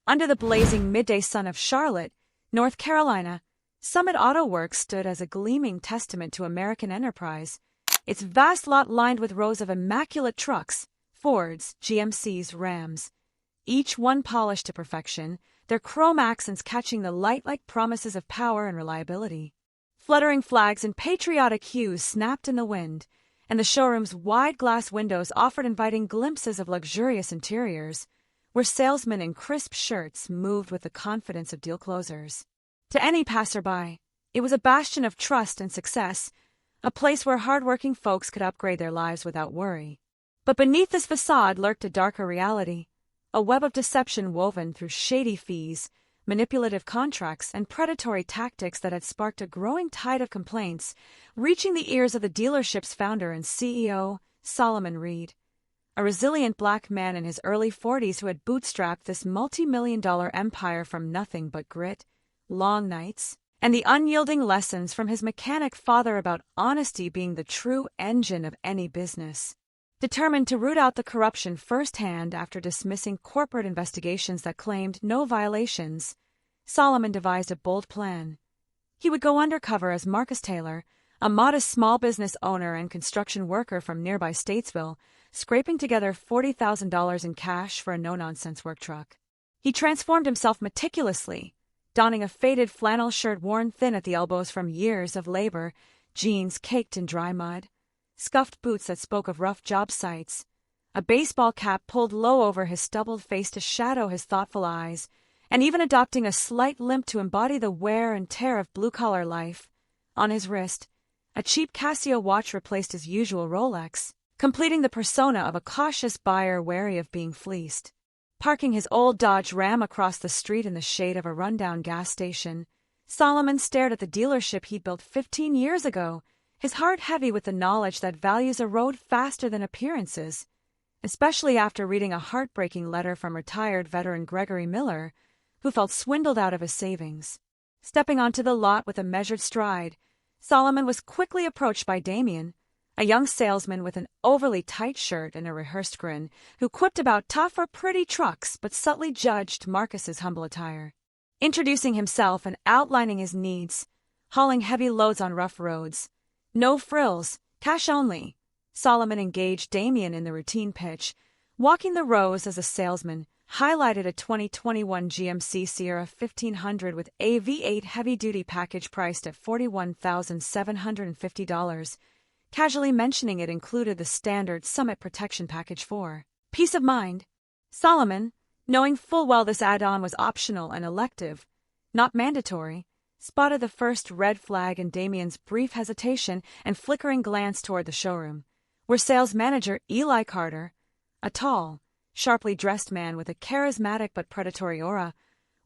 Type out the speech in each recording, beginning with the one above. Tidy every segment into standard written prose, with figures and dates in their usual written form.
Under the blazing midday sun of Charlotte, North Carolina, Summit Auto Works stood as a gleaming testament to American enterprise, its vast lot lined with rows of immaculate trucks, Fords, GMCs, Rams, each one polished to perfection, their chrome accents catching the light like promises of power and reliability. Fluttering flags and patriotic hues snapped in the wind, and the showroom's wide glass windows offered inviting glimpses of luxurious interiors, where salesmen in crisp shirts moved with the confidence of deal closers. To any passerby, it was a bastion of trust and success, a place where hardworking folks could upgrade their lives without worry. But beneath this facade lurked a darker reality, a web of deception woven through shady fees, manipulative contracts, and predatory tactics that had sparked a growing tide of complaints, reaching the ears of the dealership's founder and CEO, Solomon Reed, a resilient black man in his early 40s who had bootstrapped this multi-million-dollar empire from nothing but grit, long nights, and the unyielding lessons from his mechanic father about honesty being the true engine of any business. Determined to root out the corruption firsthand after dismissing corporate investigations that claimed no violations, Solomon devised a bold plan. He would go undercover as Marcus Taylor, a modest small business owner and construction worker from nearby Statesville, scraping together $40,000 in cash for a no-nonsense work truck. He transformed himself meticulously, donning a faded flannel shirt worn thin at the elbows from years of labor, jeans caked in dry mud, scuffed boots that spoke of rough job sites, a baseball cap pulled low over his stubbled face to shadow his thoughtful eyes, and even adopting a slight limp to embody the wear and tear of blue-collar life. On his wrist, a cheap Casio watch replaced his usual Rolex, completing the persona of a cautious buyer wary of being fleeced. Parking his old Dodge Ram across the street in the shade of a rundown gas station, Solomon stared at the dealership he'd built 15 years ago, his heart heavy with the knowledge that values erode faster than appearances, especially after reading a heartbreaking letter from retired veteran Gregory Miller, who felt swindled out of his savings. Stepping onto the lot with a measured stride, Solomon was quickly approached by Damien, a young salesman with an overly tight shirt and a rehearsed grin, who quipped about tough or pretty trucks but subtly judged Marcus's humble attire. Introducing himself and outlining his needs, hauling heavy loads on rough roads, no frills, cash only, Solomon engaged Damien in the routine pitch, walking the rows as a salesman, highlighted a 2021 GMC Sierra 1500 with a V8 heavy-duty package priced at $41,750, casually mentioning it included the standard Summit Protection Package for peace of mind. Solomon, knowing full well this add-on was optional and elective, not mandatory, spotted the first red flag in Damien's brief hesitation and flickering glance toward the showroom, where sales manager Eli Carter, a tall, sharply dressed man with a charismatic but predatory aura,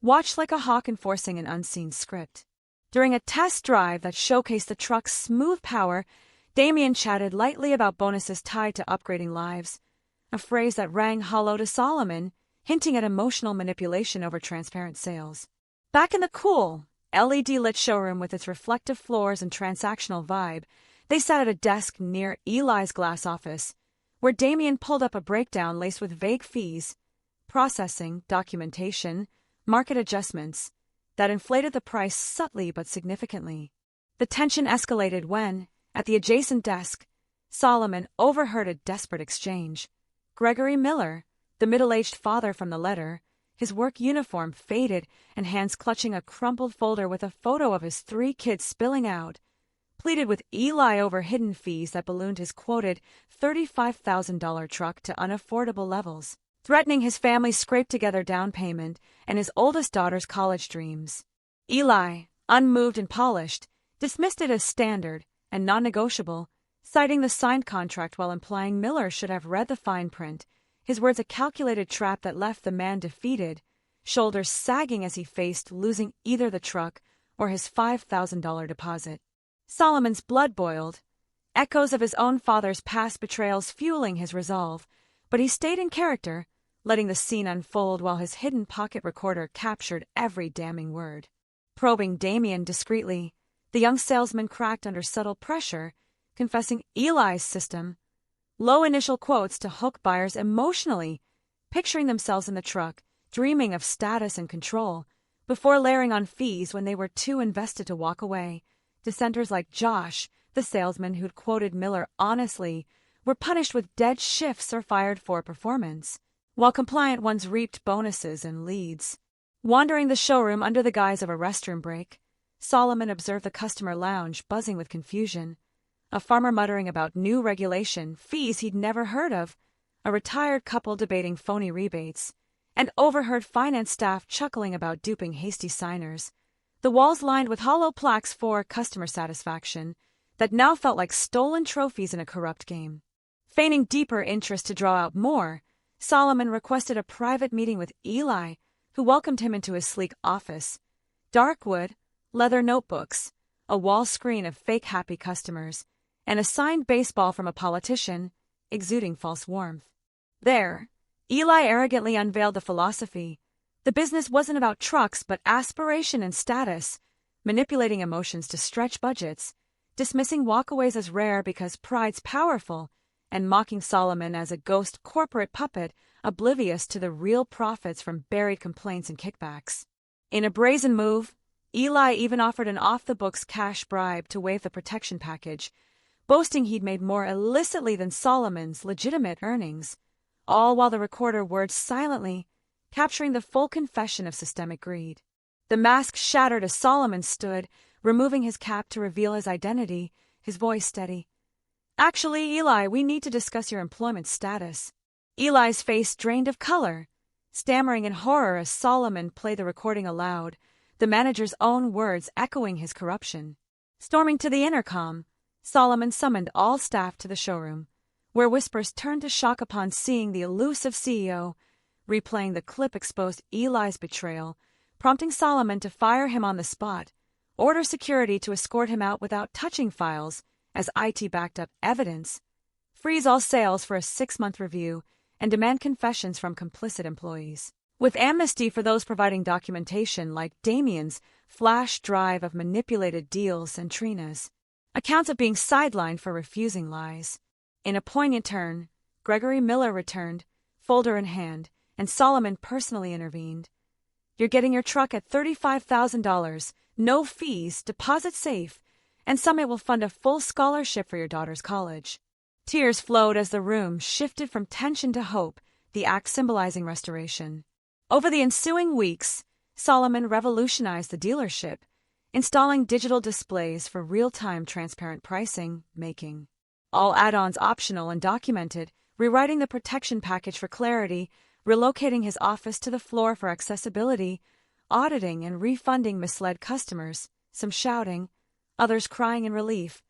watched like a hawk enforcing an unseen script. During a test drive that showcased the truck's smooth power, Damien chatted lightly about bonuses tied to upgrading lives, a phrase that rang hollow to Solomon, hinting at emotional manipulation over transparent sales. Back in the cool, LED-lit showroom with its reflective floors and transactional vibe, they sat at a desk near Eli's glass office, where Damien pulled up a breakdown laced with vague fees, processing, documentation, market adjustments, that inflated the price subtly but significantly. The tension escalated when, at the adjacent desk, Solomon overheard a desperate exchange. Gregory Miller, the middle-aged father from the letter, his work uniform faded and hands clutching a crumpled folder with a photo of his 3 kids spilling out, pleaded with Eli over hidden fees that ballooned his quoted $35,000 truck to unaffordable levels, threatening his family's scraped-together down payment and his oldest daughter's college dreams. Eli, unmoved and polished, dismissed it as standard and non-negotiable, citing the signed contract while implying Miller should have read the fine print, his words a calculated trap that left the man defeated, shoulders sagging as he faced losing either the truck or his $5,000 deposit. Solomon's blood boiled, echoes of his own father's past betrayals fueling his resolve, but he stayed in character, letting the scene unfold while his hidden pocket recorder captured every damning word. Probing Damien discreetly, the young salesman cracked under subtle pressure, confessing Eli's system, low initial quotes to hook buyers emotionally, picturing themselves in the truck, dreaming of status and control, before layering on fees when they were too invested to walk away. Dissenters like Josh, the salesman who'd quoted Miller honestly, were punished with dead shifts or fired for performance, while compliant ones reaped bonuses and leads. Wandering the showroom under the guise of a restroom break, Solomon observed the customer lounge buzzing with confusion. A farmer muttering about new regulation, fees he'd never heard of, a retired couple debating phony rebates, and overheard finance staff chuckling about duping hasty signers. The walls lined with hollow plaques for customer satisfaction that now felt like stolen trophies in a corrupt game. Feigning deeper interest to draw out more, Solomon requested a private meeting with Eli, who welcomed him into his sleek office. Dark wood, leather notebooks, a wall screen of fake happy customers, and a signed baseball from a politician, exuding false warmth. There, Eli arrogantly unveiled the philosophy. The business wasn't about trucks but aspiration and status, manipulating emotions to stretch budgets, dismissing walkaways as rare because pride's powerful, and mocking Solomon as a ghost corporate puppet oblivious to the real profits from buried complaints and kickbacks. In a brazen move, Eli even offered an off-the-books cash bribe to waive the protection package, boasting he'd made more illicitly than Solomon's legitimate earnings, all while the recorder worked silently, capturing the full confession of systemic greed. The mask shattered as Solomon stood, removing his cap to reveal his identity, his voice steady. "Actually, Eli, we need to discuss your employment status." Eli's face drained of color, stammering in horror as Solomon played the recording aloud, the manager's own words echoing his corruption. Storming to the intercom, Solomon summoned all staff to the showroom, where whispers turned to shock upon seeing the elusive CEO. Replaying the clip exposed Eli's betrayal, prompting Solomon to fire him on the spot, order security to escort him out without touching files as IT backed up evidence, freeze all sales for a 6-month review, and demand confessions from complicit employees, with amnesty for those providing documentation like Damien's flash drive of manipulated deals and Trina's accounts of being sidelined for refusing lies. In a poignant turn, Gregory Miller returned, folder in hand, and Solomon personally intervened. "You're getting your truck at $35,000, no fees, deposit safe, and Summit will fund a full scholarship for your daughter's college." Tears flowed as the room shifted from tension to hope, the act symbolizing restoration. Over the ensuing weeks, Solomon revolutionized the dealership, installing digital displays for real-time transparent pricing, making all add-ons optional and documented, rewriting the protection package for clarity, relocating his office to the floor for accessibility, auditing and refunding misled customers, some shouting, others crying in relief,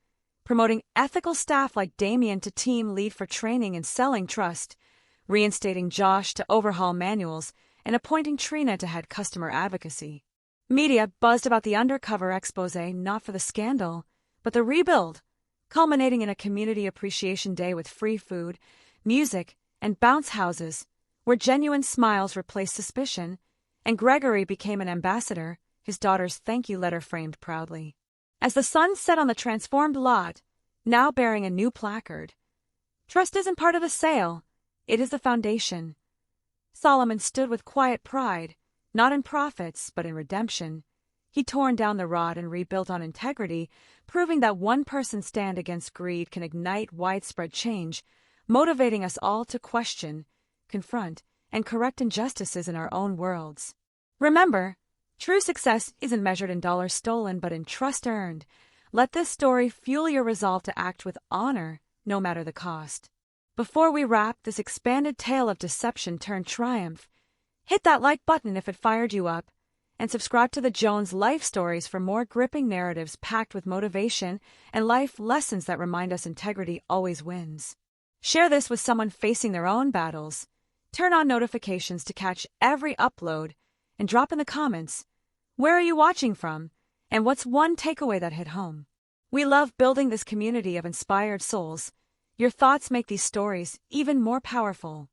promoting ethical staff like Damien to team lead for training and selling trust, reinstating Josh to overhaul manuals, and appointing Trina to head customer advocacy. Media buzzed about the Undercover expose not for the scandal, but the rebuild, culminating in a community appreciation day with free food, music, and bounce houses, where genuine smiles replaced suspicion, and Gregory became an ambassador, his daughter's thank you letter framed proudly. As the sun set on the transformed lot, now bearing a new placard, "Trust isn't part of the sale, it is the foundation." Solomon stood with quiet pride, not in profits, but in redemption. He'd torn down the rod and rebuilt on integrity, proving that one person's stand against greed can ignite widespread change, motivating us all to question, confront, and correct injustices in our own worlds. Remember, true success isn't measured in dollars stolen but in trust earned. Let this story fuel your resolve to act with honor, no matter the cost. Before we wrap this expanded tale of deception turned triumph, hit that like button if it fired you up, and subscribe to the Jones Life Stories for more gripping narratives packed with motivation and life lessons that remind us integrity always wins. Share this with someone facing their own battles. Turn on notifications to catch every upload, and drop in the comments, where are you watching from, and what's one takeaway that hit home? We love building this community of inspired souls. Your thoughts make these stories even more powerful.